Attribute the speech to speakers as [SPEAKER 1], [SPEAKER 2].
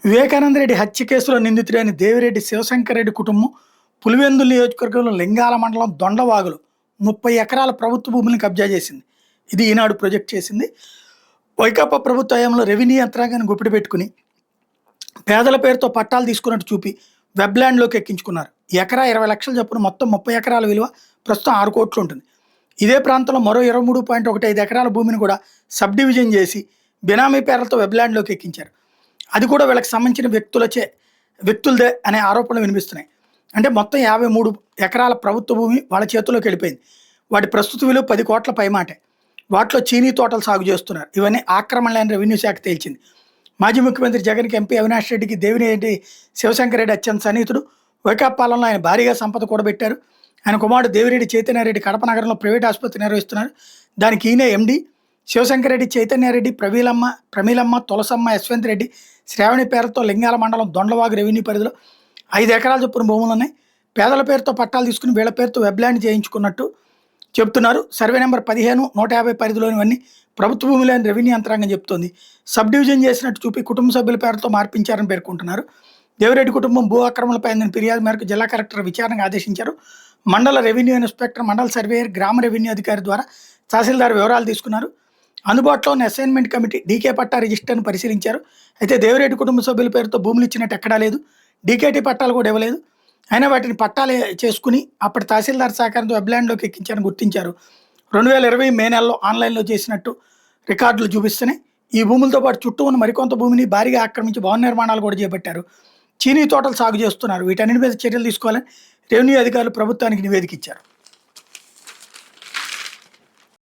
[SPEAKER 1] వివేకానంద రెడ్డి హత్య కేసులో నిందితుడైన దేవిరెడ్డి శివశంకర్ రెడ్డి కుటుంబం పులివెందుల నియోజకవర్గంలో లింగాల మండలం దొండవాగులో 30 ఎకరాల ప్రభుత్వ భూములను కబ్జా చేసింది. ఇది ఈనాడు ప్రొజెక్ట్ చేసింది. వైకాపా ప్రభుత్వ హయాంలో రెవెన్యూ యంత్రాంగాన్ని గుప్పిడి పెట్టుకుని పేదల పేరుతో పట్టాలు తీసుకున్నట్టు చూపి వెబ్లాండ్లోకి ఎక్కించుకున్నారు. ఎకరా 20 లక్షలు చొప్పున మొత్తం 30 ఎకరాల విలువ ప్రస్తుతం 6 కోట్లు ఉంటుంది. ఇదే ప్రాంతంలో మరో 23.15 ఎకరాల భూమిని కూడా సబ్ డివిజన్ చేసి బినామీ పేర్లతో వెబ్లాండ్లోకి ఎక్కించారు. అది కూడా వీళ్ళకి సంబంధించిన వ్యక్తులదే అనే ఆరోపణలు వినిపిస్తున్నాయి. అంటే మొత్తం 53 ఎకరాల ప్రభుత్వ భూమి వాళ్ళ చేతుల్లోకి వెళ్ళిపోయింది. వాటి ప్రస్తుత విలువ 10 కోట్ల పైమాటే. వాటిలో చీనీ తోటలు సాగు చేస్తున్నారు. ఇవన్నీ ఆక్రమణలని రెవెన్యూ శాఖ తేల్చింది. మాజీ ముఖ్యమంత్రి జగన్కి ఎంపీ అవినాష్ రెడ్డికి దేవిరెడ్డి శివశంకర్ రెడ్డి అత్యంత సన్నిహితుడు. వైకాపా పాలనలో ఆయన భారీగా సంపద కూడబెట్టారు. ఆయన కుమారుడు దేవిరెడ్డి చైతన్యారెడ్డి కడప నగరంలో ప్రైవేట్ ఆసుపత్రి నిర్వహిస్తున్నారు. దానికి ఈయనే ఎండి. శివశంకర్ రెడ్డి, చైతన్యారెడ్డి, ప్రమీలమ్మ, తులసమ్మ, యశ్వంత్ రెడ్డి, శ్రావణి పేరుతో లింగాల మండలం దొండవాగు రెవెన్యూ పరిధిలో 5 ఎకరాల చొప్పున భూములు ఉన్నాయి. పేదల పేరుతో పట్టాలు తీసుకుని వీళ్ళ పేరుతో వెబ్లాండ్ చేయించుకున్నట్టు చెప్తున్నారు. సర్వే నెంబర్ 15, 150 పరిధిలోనివన్నీ ప్రభుత్వ భూములు అని రెవెన్యూ యంత్రాంగం చెప్తోంది. సబ్ డివిజన్ చేసినట్టు చూపి కుటుంబ సభ్యుల పేరుతో మార్పించారని పేర్కొంటున్నారు. దేవిరెడ్డి కుటుంబం భూ ఆక్రమణలపై అందిన ఫిర్యాదు మేరకు జిల్లా కలెక్టర్ విచారణకు ఆదేశించారు. మండల రెవెన్యూ ఇన్స్పెక్టర్, మండల సర్వేయర్, గ్రామ రెవెన్యూ అధికారి ద్వారా తహసీల్దార్ వివరాలు తీసుకున్నారు. అందుబాటులో ఉన్న అసైన్మెంట్ కమిటీ డీకే పట్టా రిజిస్టర్ను పరిశీలించారు. అయితే దేవిరెడ్డి కుటుంబ సభ్యుల పేరుతో భూములు ఇచ్చినట్టు ఎక్కడా లేదు. డీకేటీ పట్టాలు కూడా ఇవ్వలేదు. అయినా వాటిని పట్టాలు చేసుకుని అప్పటి తహసీల్దార్ సహకారంతో వెబ్లాండ్లోకి ఎక్కించారని గుర్తించారు. 2020 మే నెలలో ఆన్లైన్లో చేసినట్టు రికార్డులు చూపిస్తున్నాయి. ఈ భూములతో పాటు చుట్టూ ఉన్న మరికొంత భూమిని భారీగా ఆక్రమించి భవన నిర్మాణాలు కూడా చేపట్టారు. చీనీ తోటలు సాగు చేస్తున్నారు. వీటన్నిటి మీద చర్యలు తీసుకోవాలని రెవెన్యూ అధికారులు ప్రభుత్వానికి నివేదిక ఇచ్చారు.